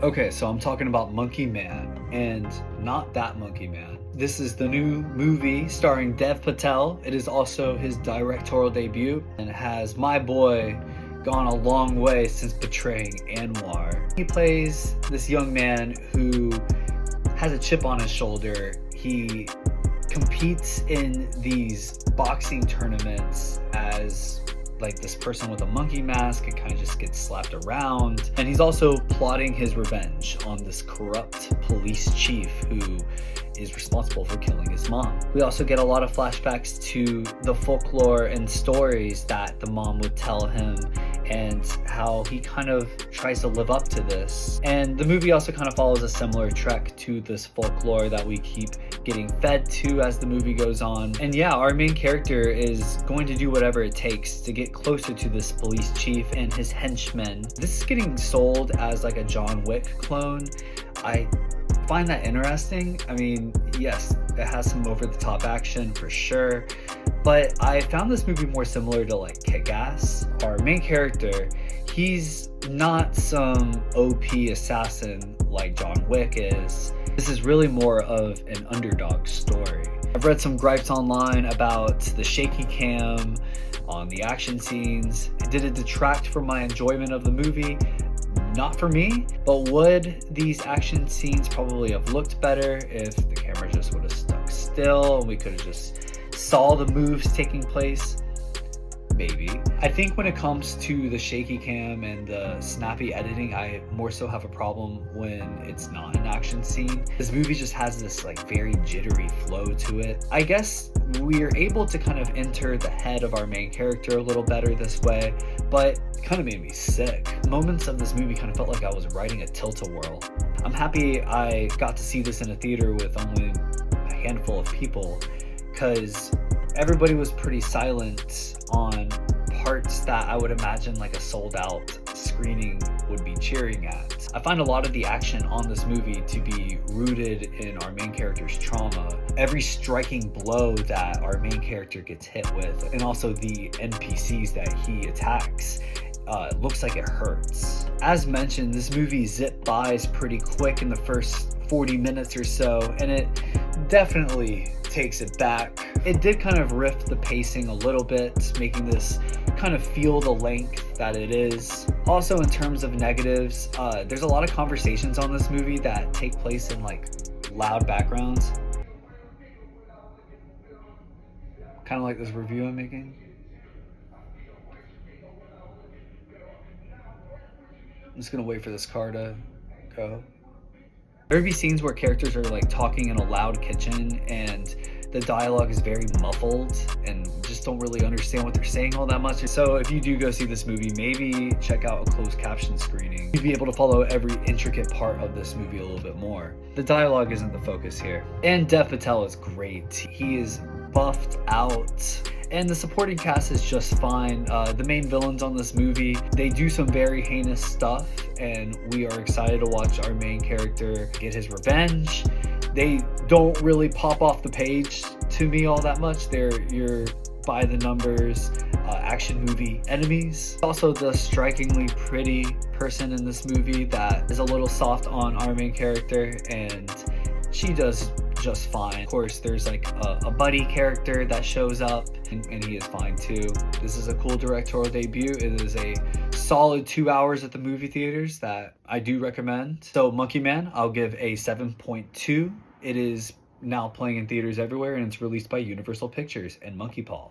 Okay, so I'm talking about Monkey Man, and not that Monkey Man. This is the new movie starring Dev Patel. It is also his directorial debut, and it has my boy gone a long way since portraying Anwar. He plays this young man who has a chip on his shoulder. He competes in these boxing tournaments as like this person with a monkey mask and kind of just gets slapped around. And he's also plotting his revenge on this corrupt police chief who is responsible for killing his mom. We also get a lot of flashbacks to the folklore and stories that the mom would tell him and how he kind of tries to live up to this. And the movie also kind of follows a similar trek to this folklore that we keep getting fed to as the movie goes on. And yeah, our main character is going to do whatever it takes to get closer to this police chief and his henchmen. This is getting sold as like a John Wick clone. I find that interesting. I mean, yes, it has some over-the-top action for sure, but I found this movie more similar to like Kick-Ass. Our main character, he's not some OP assassin like John Wick is. This is really more of an underdog story. I've read some gripes online about the shaky cam on the action scenes. Did it detract from my enjoyment of the movie? Not for me, but would these action scenes probably have looked better if the camera just would have stuck still and we could have just saw the moves taking place? Maybe. I think when it comes to the shaky cam and the snappy editing, I more so have a problem when it's not an action scene. This movie just has this like very jittery flow to it. I guess we're able to kind of enter the head of our main character a little better this way, but it kind of made me sick. Moments of this movie kind of felt like I was riding a tilt-a-whirl. I'm happy I got to see this in a theater with only a handful of people, because everybody was pretty silent on parts that I would imagine like a sold out screening would be cheering at. I find a lot of the action on this movie to be rooted in our main character's trauma. Every striking blow that our main character gets hit with, and also the NPCs that he attacks, looks like it hurts. As mentioned, this movie zip bys pretty quick in the first 40 minutes or so, and it definitely takes it back. It did kind of riff the pacing a little bit, making this kind of feel the length that it is. Also, in terms of negatives, there's a lot of conversations on this movie that take place in like loud backgrounds. Kind of like this review I'm making. I'm just gonna wait for this car to go. There would be scenes where characters are like talking in a loud kitchen and the dialogue is very muffled and just don't really understand what they're saying all that much. So if you do go see this movie, maybe check out a closed caption screening. You'd be able to follow every intricate part of this movie a little bit more. The dialogue isn't the focus here. And Dev Patel is great. He is buffed out. And the supporting cast is just fine. The main villains on this movie, they do some very heinous stuff, and we are excited to watch our main character get his revenge. They don't really pop off the page to me all that much. They're your by the numbers action movie enemies. Also, the strikingly pretty person in this movie that is a little soft on our main character, and she does just fine. Of course, there's like a buddy character that shows up, and he is fine too. This is a cool directorial debut. It is a solid 2 hours at the movie theaters that I do recommend. So Monkey Man, I'll give a 7.2. It is now playing in theaters everywhere, and it's released by Universal Pictures and Monkey Paw.